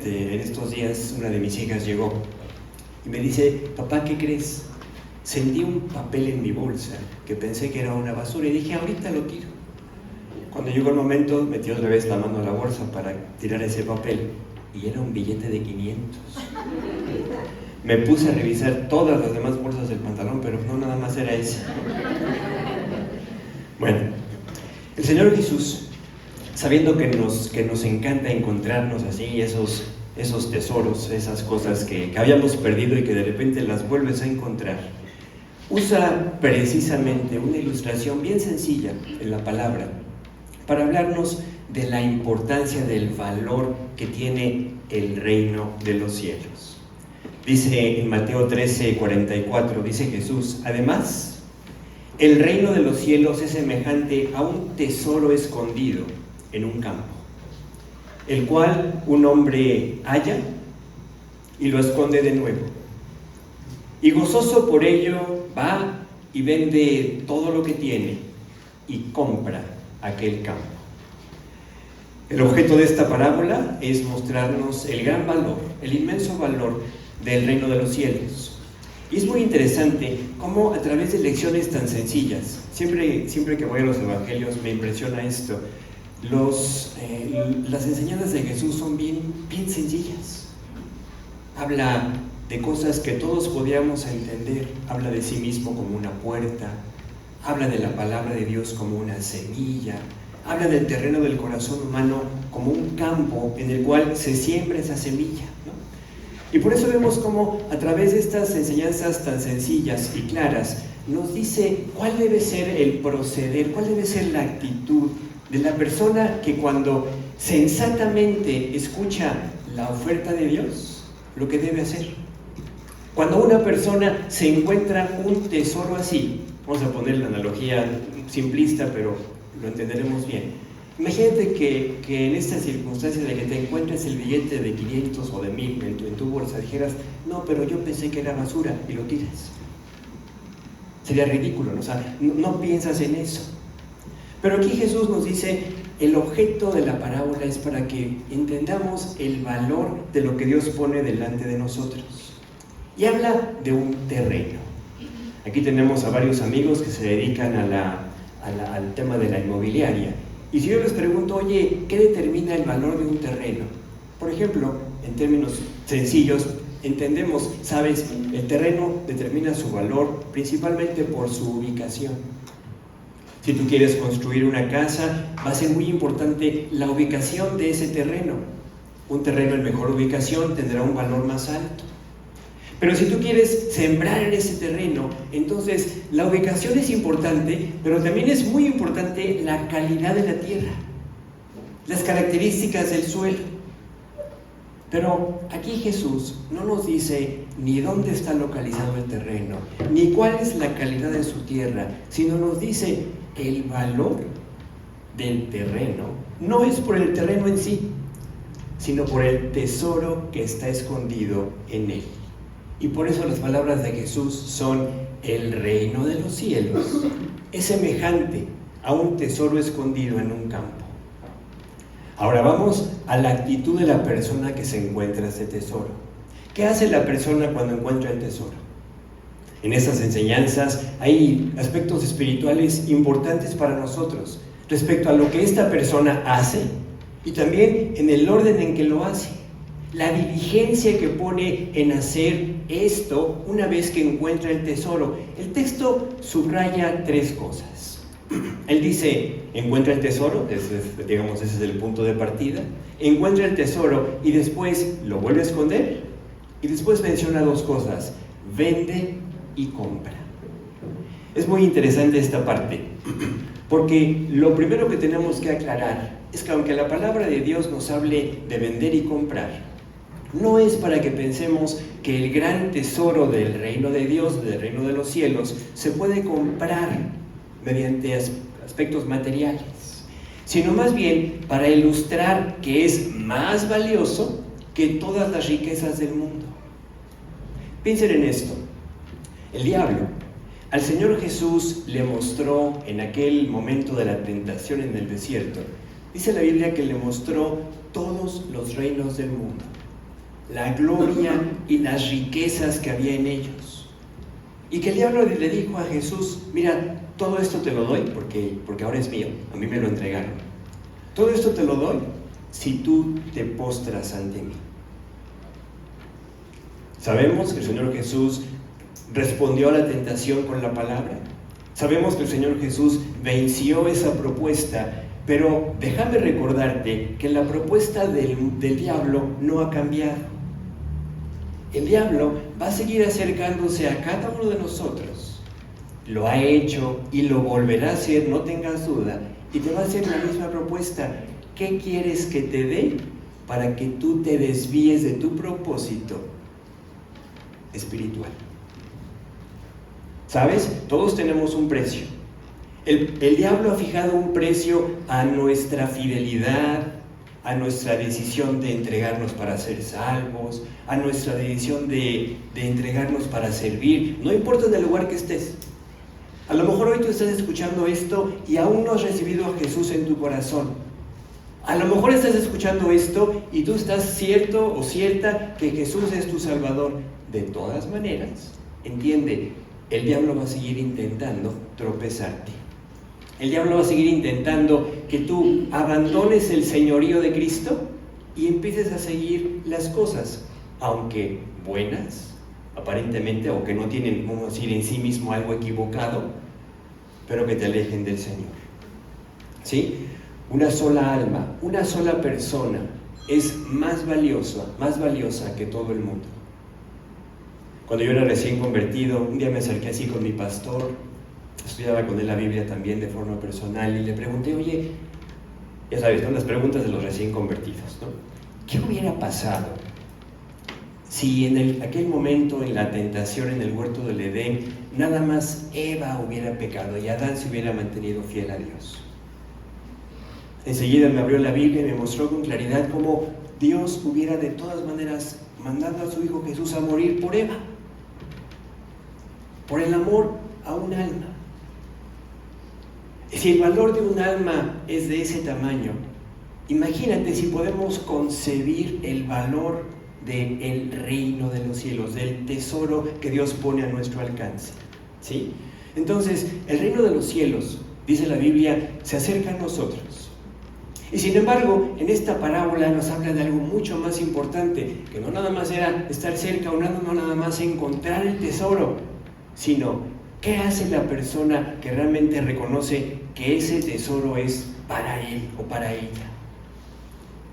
En estos días una de mis hijas llegó y me dice: papá, ¿qué crees? Sentí un papel en mi bolsa que pensé que era una basura y dije: ahorita lo tiro. Cuando llegó el momento, metí otra vez la mano a la bolsa para tirar ese papel y era un billete de 500. Me puse a revisar todas las demás bolsas del pantalón, pero no, nada más era ese. Bueno, el Señor Jesús, sabiendo que nos encanta encontrarnos así, esos tesoros, esas cosas que habíamos perdido y que de repente las vuelves a encontrar, usa precisamente una ilustración bien sencilla en la palabra para hablarnos de la importancia del valor que tiene el reino de los cielos. Dice en Mateo 13:44, dice Jesús: además, el reino de los cielos es semejante a un tesoro escondido en un campo, el cual un hombre halla y lo esconde de nuevo. Y gozoso por ello va y vende todo lo que tiene y compra aquel campo. El objeto de esta parábola es mostrarnos el gran valor, el inmenso valor del reino de los cielos. Y es muy interesante cómo a través de lecciones tan sencillas, siempre que voy a los evangelios me impresiona esto, las enseñanzas de Jesús son bien sencillas. Habla de cosas que todos podíamos entender, habla de sí mismo como una puerta, habla de la palabra de Dios como una semilla, habla del terreno del corazón humano como un campo en el cual se siembra esa semilla, ¿no? Y por eso vemos cómo a través de estas enseñanzas tan sencillas y claras nos dice cuál debe ser el proceder, cuál debe ser la actitud de la persona que cuando sensatamente escucha la oferta de Dios, lo que debe hacer. Cuando una persona se encuentra un tesoro así, vamos a poner la analogía simplista, pero lo entenderemos bien. Imagínate que en esta circunstancia de que te encuentres el billete de 500 o de 1000 en tu bolsa, dijeras: no, pero yo pensé que era basura, y lo tiras. Sería ridículo, ¿no? O sea, no piensas en eso. Pero aquí Jesús nos dice: el objeto de la parábola es para que entendamos el valor de lo que Dios pone delante de nosotros. Y habla de un terreno. Aquí tenemos a varios amigos que se dedican al tema de la inmobiliaria. Y si yo les pregunto: oye, ¿qué determina el valor de un terreno? Por ejemplo, en términos sencillos, entendemos, ¿sabes? El terreno determina su valor principalmente por su ubicación. Si tú quieres construir una casa, va a ser muy importante la ubicación de ese terreno. Un terreno en mejor ubicación tendrá un valor más alto. Pero si tú quieres sembrar en ese terreno, entonces la ubicación es importante, pero también es muy importante la calidad de la tierra, las características del suelo. Pero aquí Jesús no nos dice ni dónde está localizado el terreno, ni cuál es la calidad de su tierra, sino nos dice el valor del terreno. No es por el terreno en sí, sino por el tesoro que está escondido en él. Y por eso las palabras de Jesús son: el reino de los cielos es semejante a un tesoro escondido en un campo. Ahora vamos a la actitud de la persona que se encuentra ese tesoro. ¿Qué hace la persona cuando encuentra el tesoro? En estas enseñanzas hay aspectos espirituales importantes para nosotros respecto a lo que esta persona hace y también en el orden en que lo hace. La diligencia que pone en hacer esto una vez que encuentra el tesoro. El texto subraya 3 cosas. Él dice: encuentra el tesoro, ese es el punto de partida. Encuentra el tesoro y después lo vuelve a esconder. Y después menciona 2 cosas: vende y compra. Es muy interesante esta parte, porque lo primero que tenemos que aclarar es que aunque la palabra de Dios nos hable de vender y comprar, no es para que pensemos que el gran tesoro del reino de Dios, del reino de los cielos, se puede comprar mediante aspectos materiales, sino más bien para ilustrar que es más valioso que todas las riquezas del mundo. Piensen en esto. El diablo al Señor Jesús le mostró en aquel momento de la tentación en el desierto, dice la Biblia que le mostró todos los reinos del mundo. la gloria y las riquezas que había en ellos. Y que el diablo le dijo a Jesús: mira, todo esto te lo doy porque ahora es mío, a mí me lo entregaron. Todo esto te lo doy si tú te postras ante mí. Sabemos que el Señor Jesús respondió a la tentación con la palabra. Sabemos que el Señor Jesús venció esa propuesta, pero déjame recordarte que la propuesta del diablo no ha cambiado. El diablo va a seguir acercándose a cada uno de nosotros. Lo ha hecho y lo volverá a hacer, no tengas duda, y te va a hacer la misma propuesta. ¿Qué quieres que te dé para que tú te desvíes de tu propósito espiritual? ¿Sabes? Todos tenemos un precio. El diablo ha fijado un precio a nuestra fidelidad, a nuestra decisión de entregarnos para ser salvos, a nuestra decisión de entregarnos para servir. No importa en el lugar que estés. A lo mejor hoy tú estás escuchando esto y aún no has recibido a Jesús en tu corazón. A lo mejor estás escuchando esto y tú estás cierto o cierta que Jesús es tu Salvador. De todas maneras, entiende, el diablo va a seguir intentando tropezarte. El diablo va a seguir intentando que tú abandones el señorío de Cristo y empieces a seguir las cosas, aunque buenas, aparentemente, o que no tienen, vamos a decir, en sí mismo algo equivocado, pero que te alejen del Señor. ¿Sí? Una sola alma, una sola persona es más valiosa que todo el mundo. Cuando yo era recién convertido, un día me acerqué así con mi pastor, estudiaba con él la Biblia también de forma personal, y le pregunté: oye, ya sabes, ¿no?, las preguntas de los recién convertidos, ¿no? ¿Qué hubiera pasado si en aquel momento, en la tentación en el huerto del Edén, nada más Eva hubiera pecado y Adán se hubiera mantenido fiel a Dios? Enseguida me abrió la Biblia y me mostró con claridad cómo Dios hubiera de todas maneras mandado a su Hijo Jesús a morir por Eva, por el amor a un alma. Si el valor de un alma es de ese tamaño, imagínate si podemos concebir el valor del reino de los cielos, del tesoro que Dios pone a nuestro alcance, ¿sí? Entonces, el reino de los cielos, dice la Biblia, se acerca a nosotros. Y sin embargo, en esta parábola nos habla de algo mucho más importante, que no nada más era estar cerca, o no nada más encontrar el tesoro, sino ¿qué hace la persona que realmente reconoce que ese tesoro es para él o para ella?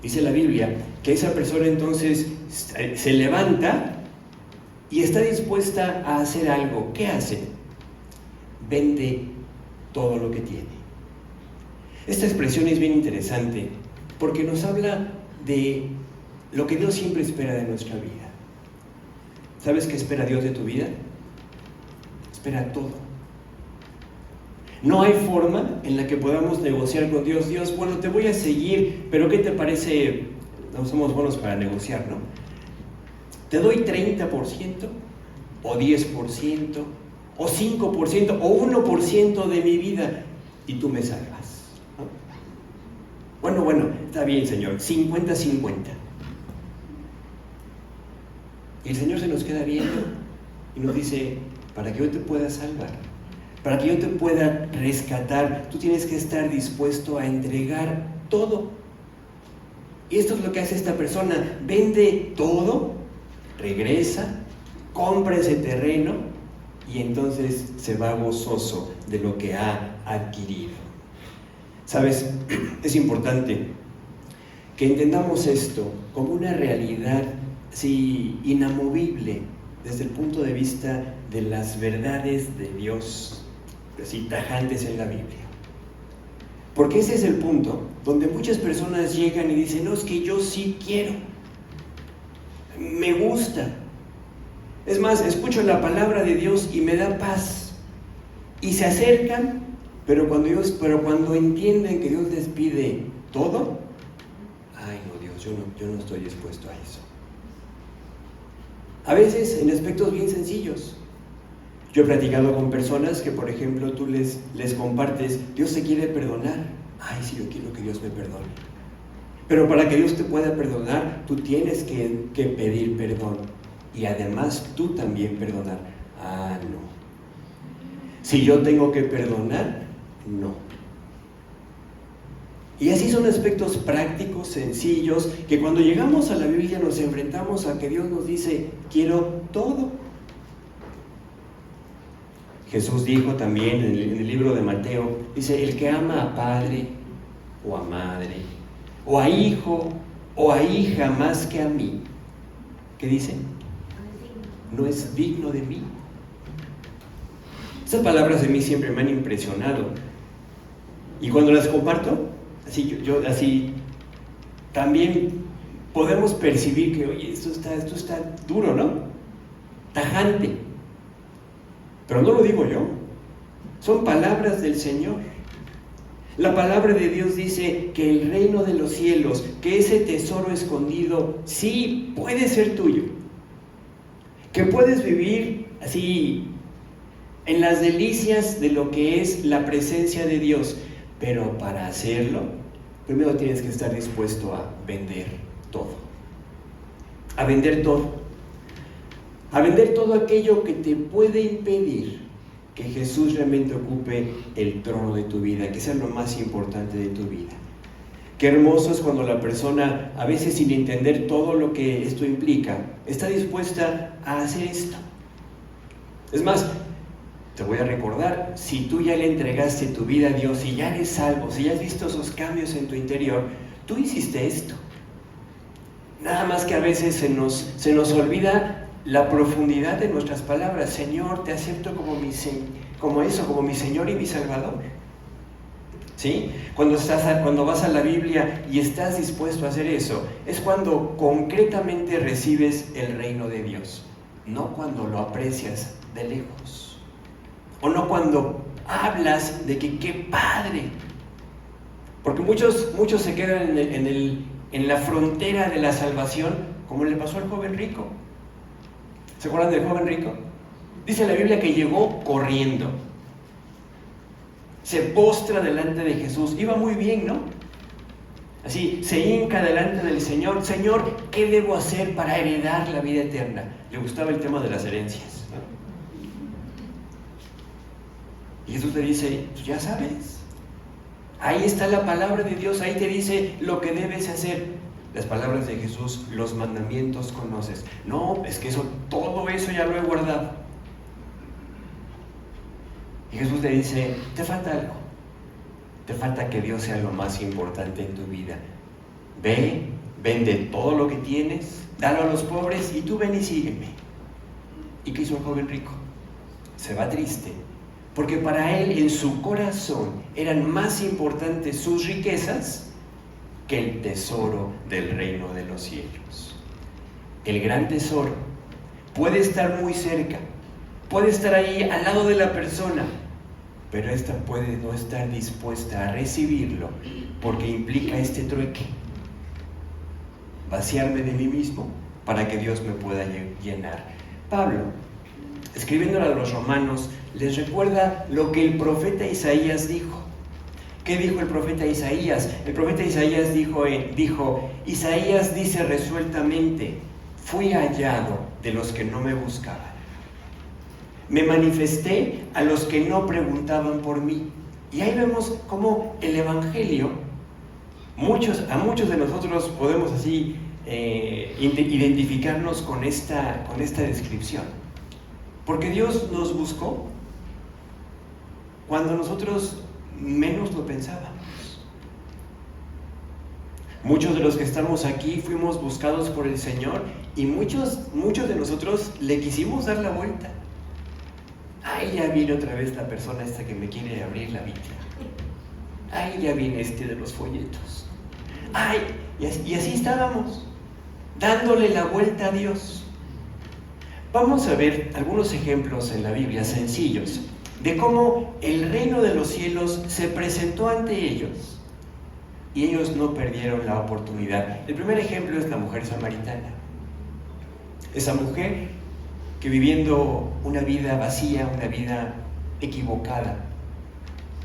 Dice la Biblia que esa persona entonces se levanta y está dispuesta a hacer algo. ¿Qué hace? Vende todo lo que tiene. Esta expresión es bien interesante porque nos habla de lo que Dios siempre espera de nuestra vida. ¿Sabes qué espera Dios de tu vida? Espera todo. No hay forma en la que podamos negociar con Dios. Dios, bueno, te voy a seguir, pero ¿qué te parece? No somos buenos para negociar, ¿no? Te doy 30%, o 10%, o 5%, o 1% de mi vida, y tú me salvas, ¿no? Bueno, está bien, Señor, 50-50. Y el Señor se nos queda viendo y nos dice: para que yo te pueda salvar, para que yo te pueda rescatar, tú tienes que estar dispuesto a entregar todo. Y esto es lo que hace esta persona: vende todo, regresa, compra ese terreno y entonces se va gozoso de lo que ha adquirido. ¿Sabes? Es importante que entendamos esto como una realidad, sí, inamovible desde el punto de vista de las verdades de Dios, así tajantes en la Biblia. Porque ese es el punto donde muchas personas llegan y dicen: no, es que yo sí quiero, me gusta, es más, escucho la palabra de Dios y me da paz, y se acercan, pero cuando entienden que Dios les pide todo, ay no, Dios, yo no estoy dispuesto a eso. A veces en aspectos bien sencillos. Yo he platicado con personas que, por ejemplo, tú les compartes: Dios te quiere perdonar. Ay, sí, yo quiero que Dios me perdone. Pero para que Dios te pueda perdonar, tú tienes que pedir perdón. Y además tú también perdonar. Ah, no. Si yo tengo que perdonar, no. Y así son aspectos prácticos, sencillos, que cuando llegamos a la Biblia nos enfrentamos a que Dios nos dice, quiero todo. Jesús dijo también en el libro de Mateo, dice, el que ama a padre o a madre, o a hijo o a hija más que a mí, ¿qué dice? No es digno de mí. Esas palabras de mí siempre me han impresionado. Y cuando las comparto, así también podemos percibir que, oye, esto está duro, ¿no? Tajante. Pero no lo digo yo. Son palabras del Señor. La palabra de Dios dice que el reino de los cielos, que ese tesoro escondido, sí puede ser tuyo. Que puedes vivir así en las delicias de lo que es la presencia de Dios. Pero para hacerlo, primero tienes que estar dispuesto a vender todo. A vender todo. A vender todo aquello que te puede impedir que Jesús realmente ocupe el trono de tu vida, que sea lo más importante de tu vida. Qué hermoso es cuando la persona, a veces sin entender todo lo que esto implica, está dispuesta a hacer esto. Es más, te voy a recordar, si tú ya le entregaste tu vida a Dios, si ya eres salvo, si ya has visto esos cambios en tu interior, tú hiciste esto. Nada más que a veces se nos olvida la profundidad de nuestras palabras. Señor, te acepto como mi Señor y mi Salvador. ¿Sí? Cuando vas a la Biblia y estás dispuesto a hacer eso, es cuando concretamente recibes el reino de Dios, no cuando lo aprecias de lejos, o no cuando hablas de que qué padre, porque muchos se quedan en la frontera de la salvación, como le pasó al joven rico. ¿Se acuerdan del joven rico? Dice la Biblia que llegó corriendo. Se postra delante de Jesús. Iba muy bien, ¿no? Así, se hinca delante del Señor. Señor, ¿qué debo hacer para heredar la vida eterna? Le gustaba el tema de las herencias, ¿no? Y Jesús le dice, pues ya sabes. Ahí está la palabra de Dios. Ahí te dice lo que debes hacer. Las palabras de Jesús, los mandamientos conoces. No, es que todo eso ya lo he guardado. Y Jesús le dice, te falta algo. Te falta que Dios sea lo más importante en tu vida. Ve, vende todo lo que tienes, dalo a los pobres y tú ven y sígueme. ¿Y qué hizo el joven rico? Se va triste, porque para él en su corazón eran más importantes sus riquezas que el tesoro del reino de los cielos. El gran tesoro puede estar muy cerca, puede estar ahí al lado de la persona, pero ésta puede no estar dispuesta a recibirlo porque implica este trueque: vaciarme de mí mismo para que Dios me pueda llenar. Pablo, escribiéndole a los romanos, les recuerda lo que el profeta Isaías dijo. ¿Qué dijo el profeta Isaías? El profeta Isaías dijo, Isaías dice resueltamente, fui hallado de los que no me buscaban. Me manifesté a los que no preguntaban por mí. Y ahí vemos cómo el Evangelio, a muchos de nosotros podemos así identificarnos con esta descripción. Porque Dios nos buscó cuando nosotros menos lo pensábamos. Muchos de los que estamos aquí fuimos buscados por el Señor y muchos de nosotros le quisimos dar la vuelta. Ay, ya viene otra vez la persona esta que me quiere abrir la Biblia. Ay, ya viene de los folletos. Ay, y así estábamos, dándole la vuelta a Dios. Vamos a ver algunos ejemplos en la Biblia sencillos de cómo el reino de los cielos se presentó ante ellos y ellos no perdieron la oportunidad. El primer ejemplo es la mujer samaritana. Esa mujer que viviendo una vida vacía, una vida equivocada,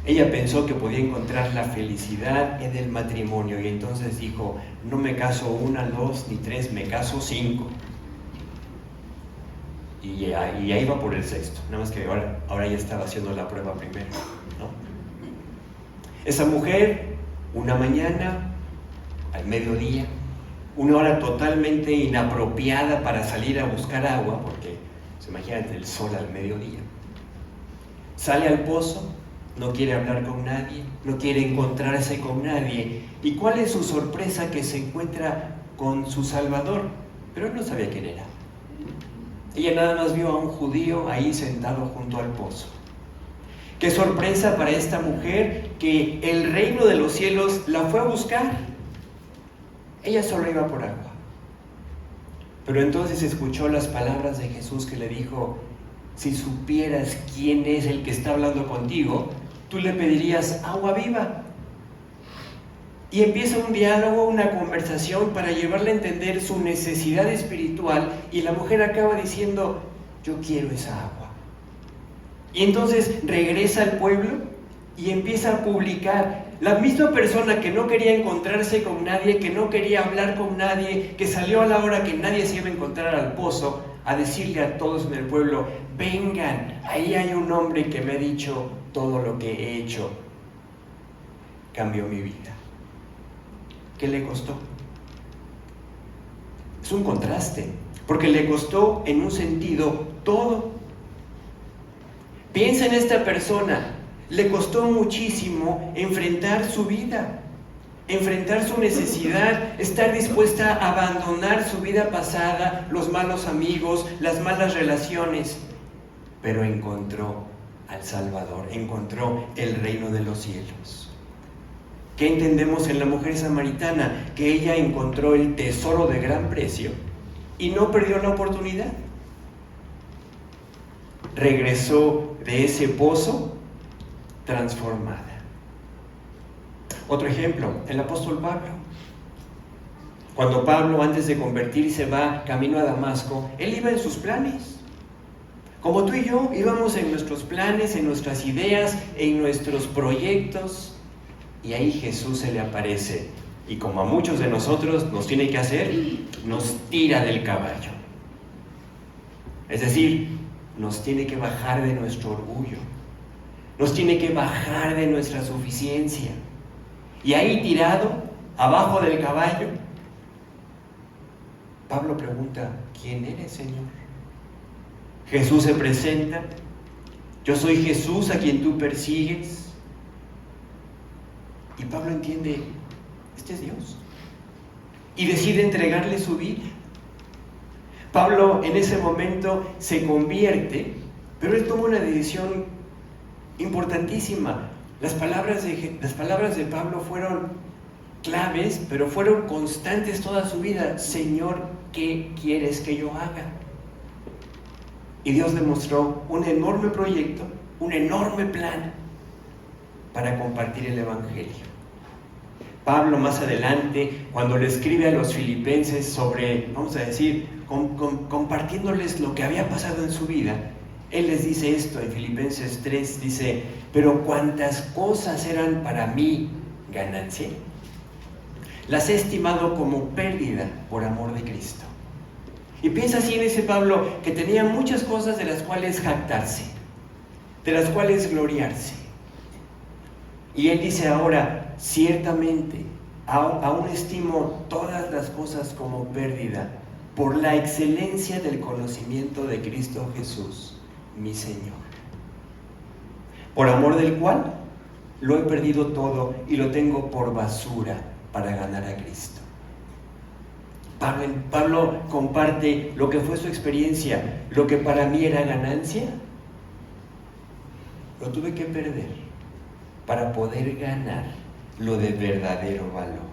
Ella pensó que podía encontrar la felicidad en el matrimonio y entonces dijo, no me caso 1, 2 ni 3, me caso 5. Y ahí va por el 6º, nada más que ahora ya estaba haciendo la prueba primero, ¿no? Esa mujer, una mañana, al mediodía, una hora totalmente inapropiada para salir a buscar agua, porque se imagínate el sol al mediodía, sale al pozo, no quiere hablar con nadie, no quiere encontrarse con nadie. ¿Y cuál es su sorpresa? Que se encuentra con su Salvador, pero él no sabía quién era. Ella nada más vio a un judío ahí sentado junto al pozo. Qué sorpresa para esta mujer que el reino de los cielos la fue a buscar. Ella solo iba por agua. Pero entonces escuchó las palabras de Jesús que le dijo, si supieras quién es el que está hablando contigo, tú le pedirías agua viva. Y empieza un diálogo, una conversación para llevarle a entender su necesidad espiritual, y la mujer acaba diciendo, yo quiero esa agua. Y entonces regresa al pueblo y empieza a publicar. La misma persona que no quería encontrarse con nadie, que no quería hablar con nadie, que salió a la hora que nadie se iba a encontrar al pozo, a decirle a todos en el pueblo, vengan, ahí hay un hombre que me ha dicho todo lo que he hecho. Cambió mi vida. ¿Qué le costó? Es un contraste, porque le costó en un sentido todo. Piensa en esta persona, le costó muchísimo enfrentar su vida, enfrentar su necesidad, estar dispuesta a abandonar su vida pasada, los malos amigos, las malas relaciones, pero encontró al Salvador, encontró el reino de los cielos. ¿Qué entendemos en la mujer samaritana? Que ella encontró el tesoro de gran precio y no perdió la oportunidad. Regresó de ese pozo transformada. Otro ejemplo, el apóstol Pablo. Cuando Pablo, antes de convertirse, va camino a Damasco, él iba en sus planes. Como tú y yo íbamos en nuestros planes, en nuestras ideas, en nuestros proyectos. Y ahí Jesús se le aparece, y como a muchos de nosotros nos tiene que hacer, nos tira del caballo. Es decir, nos tiene que bajar de nuestro orgullo, nos tiene que bajar de nuestra suficiencia. Y ahí tirado, abajo del caballo, Pablo pregunta, ¿quién eres, Señor? Jesús se presenta, yo soy Jesús a quien tú persigues. Y Pablo entiende, este es Dios, y decide entregarle su vida. Pablo en ese momento se convierte, pero él toma una decisión importantísima. Las palabras de Pablo fueron claves, pero fueron constantes toda su vida. Señor, ¿qué quieres que yo haga? Y Dios le mostró un enorme proyecto, un enorme plan para compartir el Evangelio. Pablo más adelante, cuando le escribe a los filipenses sobre, vamos a decir, compartiéndoles lo que había pasado en su vida, él les dice esto en Filipenses 3, dice, pero cuantas cosas eran para mí ganancia, las he estimado como pérdida por amor de Cristo. Y piensa así en ese Pablo, que tenía muchas cosas de las cuales jactarse, de las cuales gloriarse. Y él dice ahora, ciertamente, aún estimo todas las cosas como pérdida por la excelencia del conocimiento de Cristo Jesús, mi Señor, por amor del cual lo he perdido todo y lo tengo por basura para ganar a Cristo. Pablo comparte lo que fue su experiencia. Lo que para mí era ganancia, lo tuve que perder para poder ganar lo de verdadero valor.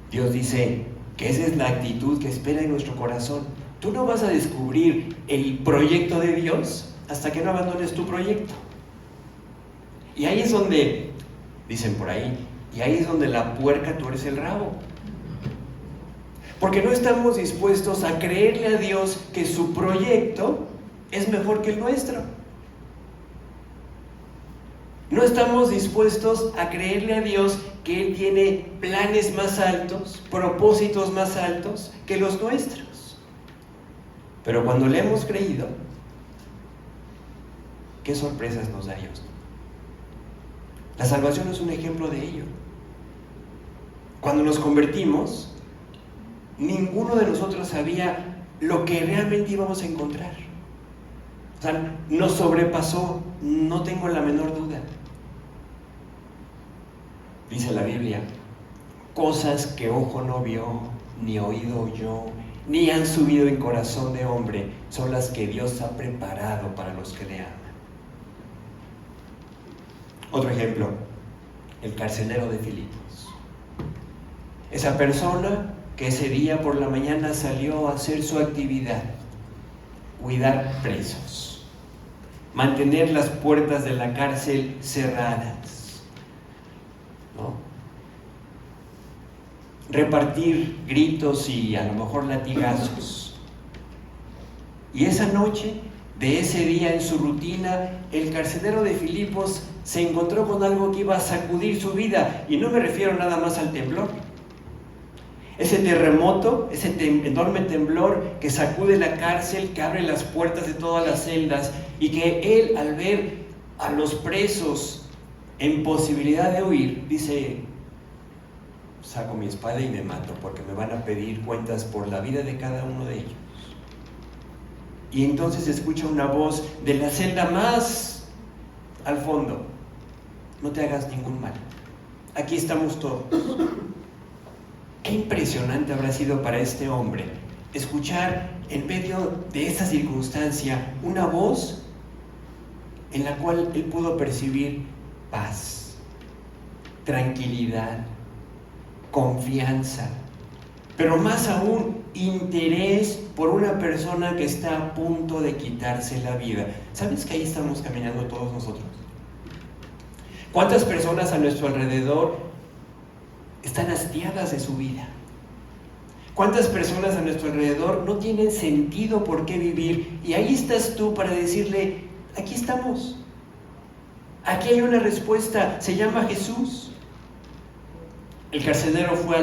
Dios dice que esa es la actitud que espera en nuestro corazón. Tú no vas a descubrir el proyecto de Dios hasta que no abandones tu proyecto. Y ahí es donde, dicen por ahí, y ahí es donde la puerca tuerce el rabo. Porque no estamos dispuestos a creerle a Dios que su proyecto es mejor que el nuestro. No estamos dispuestos a creerle a Dios que Él tiene planes más altos, propósitos más altos que los nuestros. Pero cuando le hemos creído, ¿qué sorpresas nos da Dios? La salvación es un ejemplo de ello. Cuando nos convertimos, ninguno de nosotros sabía lo que realmente íbamos a encontrar. O sea, nos sobrepasó, no tengo la menor duda. Dice la Biblia, cosas que ojo no vio, ni oído oyó, ni han subido en corazón de hombre, son las que Dios ha preparado para los que le aman. Otro ejemplo, el carcelero de Filipos. Esa persona que ese día por la mañana salió a hacer su actividad, cuidar presos, mantener las puertas de la cárcel cerradas, ¿no? Repartir gritos y a lo mejor latigazos. Y esa noche de ese día en su rutina, el carcelero de Filipos se encontró con algo que iba a sacudir su vida, y no me refiero nada más al temblor. Ese terremoto, ese enorme temblor que sacude la cárcel, que abre las puertas de todas las celdas, y que él, al ver a los presos en posibilidad de huir, dice: saco mi espada y me mato, porque me van a pedir cuentas por la vida de cada uno de ellos. Y entonces escucha una voz de la celda más al fondo: no te hagas ningún mal, aquí estamos todos. Qué impresionante habrá sido para este hombre escuchar en medio de esa circunstancia una voz en la cual él pudo percibir paz, tranquilidad, confianza, pero más aún interés por una persona que está a punto de quitarse la vida. ¿Sabes que ahí estamos caminando todos nosotros? ¿Cuántas personas a nuestro alrededor están hastiadas de su vida? ¿Cuántas personas a nuestro alrededor no tienen sentido por qué vivir? Y ahí estás tú para decirle: aquí estamos, aquí hay una respuesta, se llama Jesús. El carcelero fue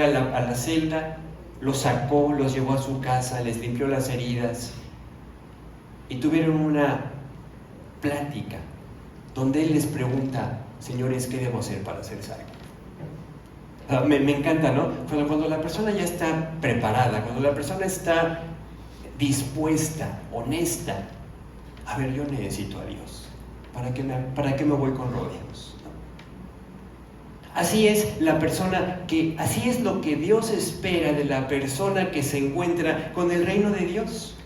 a la celda, los sacó, los llevó a su casa, les limpió las heridas y tuvieron una plática donde él les pregunta: señores, ¿qué debo hacer para ser salvo? Me encanta, ¿no? Cuando la persona ya está preparada, cuando la persona está dispuesta, honesta, a ver, yo necesito a Dios, ¿para qué me voy con rodeos? Así es la persona así es lo que Dios espera de la persona que se encuentra con el reino de Dios.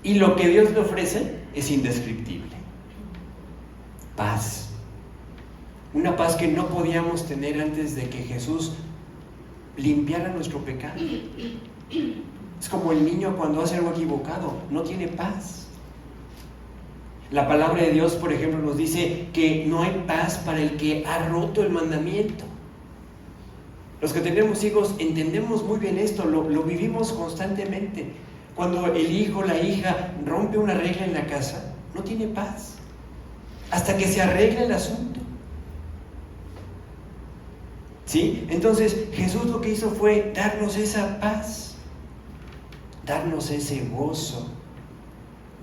Y lo que Dios le ofrece es indescriptible. Paz. Una paz que no podíamos tener antes de que Jesús limpiara nuestro pecado. Es como el niño cuando hace algo equivocado, no tiene paz. La palabra de Dios, por ejemplo, nos dice que no hay paz para el que ha roto el mandamiento. Los que tenemos hijos entendemos muy bien esto, lo vivimos constantemente. Cuando el hijo, la hija rompe una regla en la casa, no tiene paz hasta que se arregle el asunto. ¿Sí? Entonces Jesús lo que hizo fue darnos esa paz, darnos ese gozo,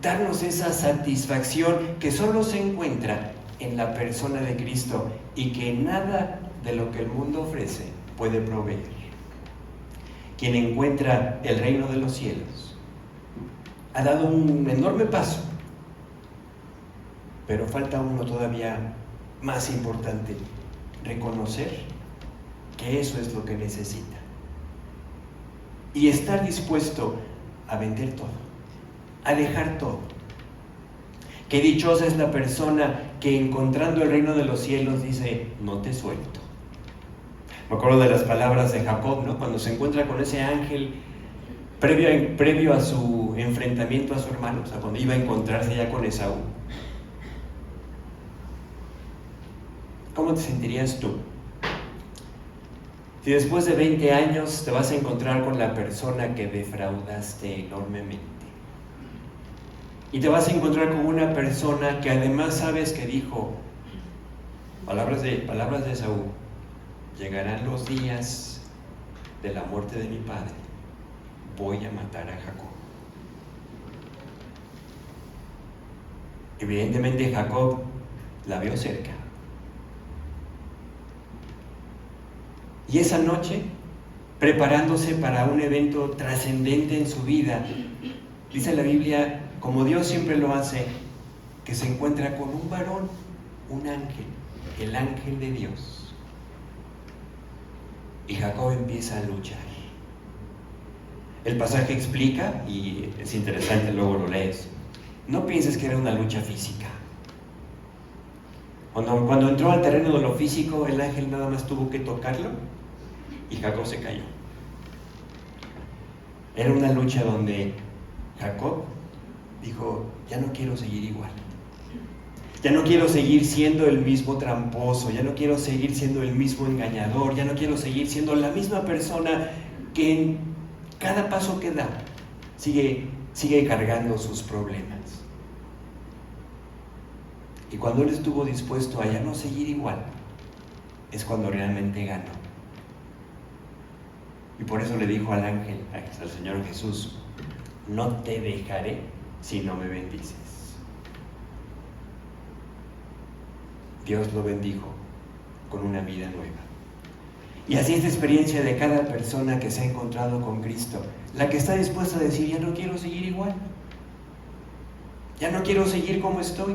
darnos esa satisfacción que solo se encuentra en la persona de Cristo y que nada de lo que el mundo ofrece puede proveer. Quien encuentra el reino de los cielos ha dado un enorme paso, pero falta uno todavía más importante: reconocer que eso es lo que necesita y estar dispuesto a vender todo, a dejar todo. Qué dichosa es la persona que, encontrando el reino de los cielos, dice: no te suelto. Me acuerdo de las palabras de Jacob, ¿no? Cuando se encuentra con ese ángel previo a su enfrentamiento a su hermano, o sea, cuando iba a encontrarse ya con Esaú. ¿Cómo te sentirías tú si después de 20 años te vas a encontrar con la persona que defraudaste enormemente? Y te vas a encontrar con una persona que además sabes que dijo, palabras de Esaú, llegarán los días de la muerte de mi padre, voy a matar a Jacob. Evidentemente Jacob la vio cerca. Y esa noche, preparándose para un evento trascendente en su vida, dice la Biblia, como Dios siempre lo hace, que se encuentra con un varón, un ángel, el ángel de Dios. Y Jacob empieza a luchar. El pasaje explica, y es interesante, luego lo lees, no pienses que era una lucha física. Cuando entró al terreno de lo físico, el ángel nada más tuvo que tocarlo y Jacob se cayó. Era una lucha donde Jacob dijo, ya no quiero seguir igual. Ya no quiero seguir siendo el mismo tramposo, ya no quiero seguir siendo el mismo engañador, ya no quiero seguir siendo la misma persona que en cada paso que da sigue cargando sus problemas. Y cuando él estuvo dispuesto a ya no seguir igual, es cuando realmente ganó. Y por eso le dijo al ángel, al Señor Jesús, no te dejaré si no me bendices. Dios lo bendijo con una vida nueva. Y así es la experiencia de cada persona que se ha encontrado con Cristo, la que está dispuesta a decir, ya no quiero seguir igual, ya no quiero seguir como estoy.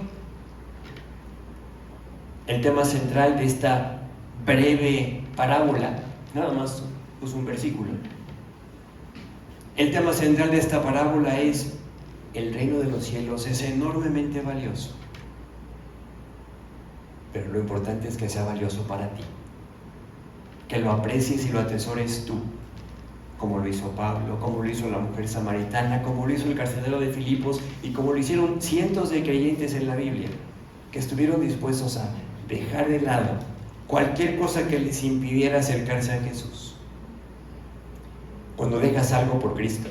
El tema central de esta breve parábola, nada más puso un versículo. El tema central de esta parábola es: el reino de los cielos es enormemente valioso, pero lo importante es que sea valioso para ti, que lo aprecies y lo atesores tú, como lo hizo Pablo, como lo hizo la mujer samaritana, como lo hizo el carcelero de Filipos y como lo hicieron cientos de creyentes en la Biblia, que estuvieron dispuestos a dejar de lado cualquier cosa que les impidiera acercarse a Jesús. Cuando dejas algo por Cristo,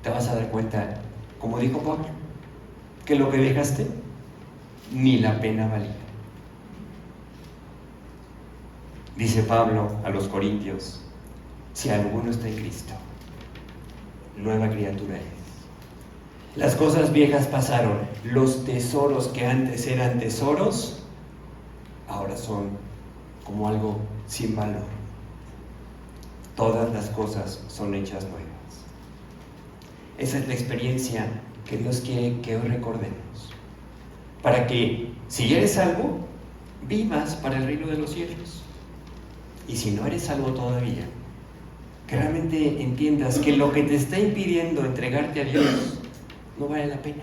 te vas a dar cuenta, como dijo Pablo, que lo que dejaste ni la pena valía. Dice Pablo a los Corintios, si alguno está en Cristo, nueva criatura es. Las cosas viejas pasaron, los tesoros que antes eran tesoros, ahora son como algo sin valor. Todas las cosas son hechas nuevas. Esa es la experiencia que Dios quiere que hoy recordemos, para que, si eres salvo, vivas para el reino de los cielos. Y si no eres salvo todavía, que realmente entiendas que lo que te está impidiendo entregarte a Dios no vale la pena.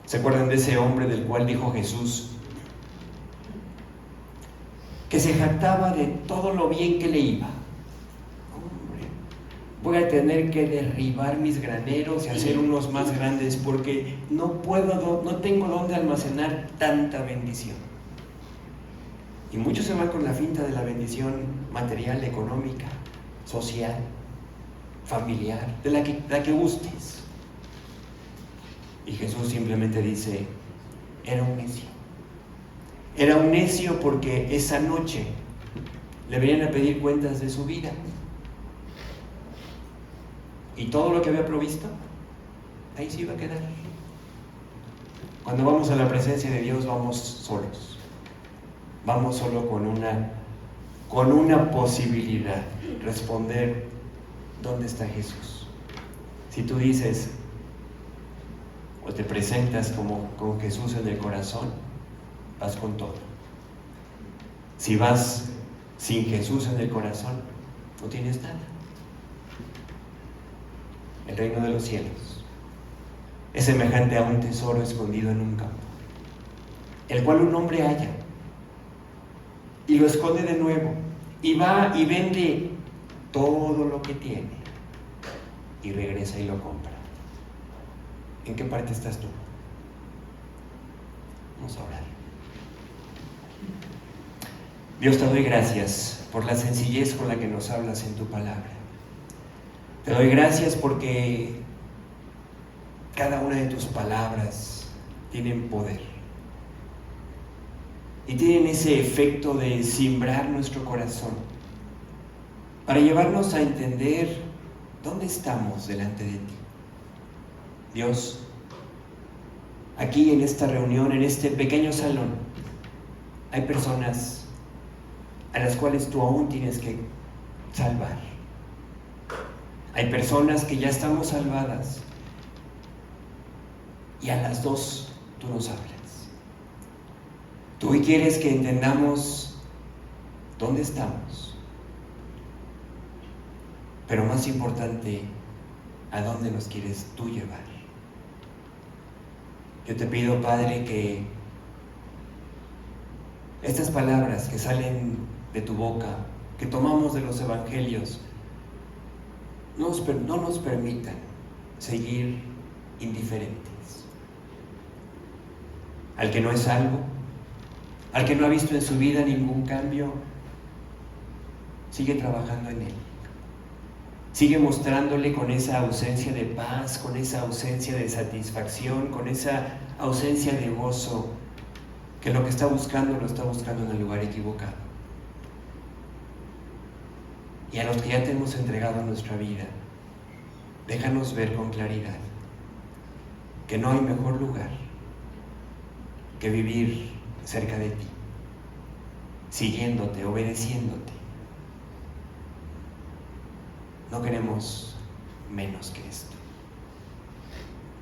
¿Se acuerdan de ese hombre del cual dijo Jesús que se jactaba de todo lo bien que le iba? Hombre, voy a tener que derribar mis graneros y hacer unos más grandes porque no tengo dónde almacenar tanta bendición. Y muchos se van con la finta de la bendición material, económica, social, familiar, de la que gustes. Y Jesús simplemente dice, era un necio. Era un necio porque esa noche le venían a pedir cuentas de su vida. Y todo lo que había provisto, ahí se iba a quedar. Cuando vamos a la presencia de Dios, vamos solos. Vamos solo con una posibilidad, responder, ¿dónde está Jesús? Si tú dices, o te presentas como con Jesús en el corazón, vas con todo. Si vas sin Jesús en el corazón, no tienes nada. El reino de los cielos es semejante a un tesoro escondido en un campo, el cual un hombre halla y lo esconde de nuevo, y va y vende todo lo que tiene y regresa y lo compra. ¿En qué parte estás tú? Vamos a orar. Dios, te doy gracias por la sencillez con la que nos hablas en tu palabra. Te doy gracias porque Cada una de tus palabras tienen poder y tienen ese efecto de simbrar nuestro corazón para llevarnos a entender dónde estamos delante de ti. Dios, aquí en esta reunión, en este pequeño salón, hay personas a las cuales tú aún tienes que salvar. Hay personas que ya estamos salvadas y a las dos tú nos hablas. Tú hoy quieres que entendamos dónde estamos, pero más importante, a dónde nos quieres tú llevar. Yo te pido, Padre, que estas palabras que salen de tu boca, que tomamos de los evangelios, no nos permitan seguir indiferentes. Al que no es salvo, al que no ha visto en su vida ningún cambio, sigue trabajando en él. Sigue mostrándole con esa ausencia de paz, con esa ausencia de satisfacción, con esa ausencia de gozo, que lo que está buscando lo está buscando en el lugar equivocado. Y a los que ya te hemos entregado nuestra vida, déjanos ver con claridad que no hay mejor lugar que vivir cerca de ti, siguiéndote, obedeciéndote. No queremos menos que esto.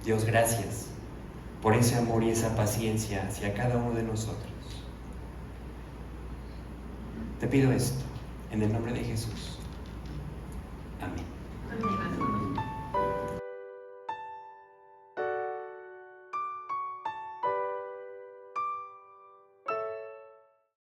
Dios, gracias por ese amor y esa paciencia hacia cada uno de nosotros. Te pido esto en el nombre de Jesús.